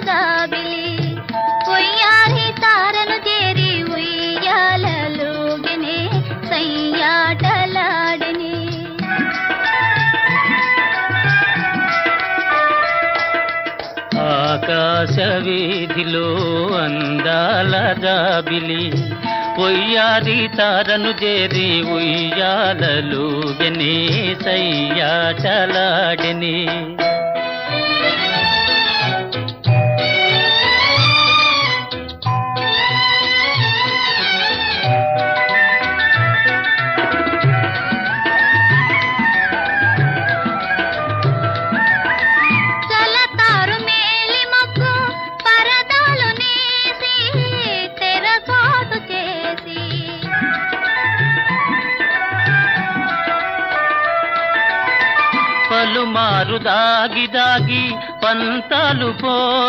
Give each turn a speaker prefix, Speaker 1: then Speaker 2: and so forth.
Speaker 1: జాబిలి కొయ్యారి తారను చేరి ఉయ్యాలలోగినే సయ్యాటలాడని
Speaker 2: ఆకాశ వీధిలో అందాల జాబిలి పొయ్యారి తారను చేరి ఉయ్యాలలోగని సయ్యాటలాడని పలుమారు దాగి దాగి పంతాలు పోయి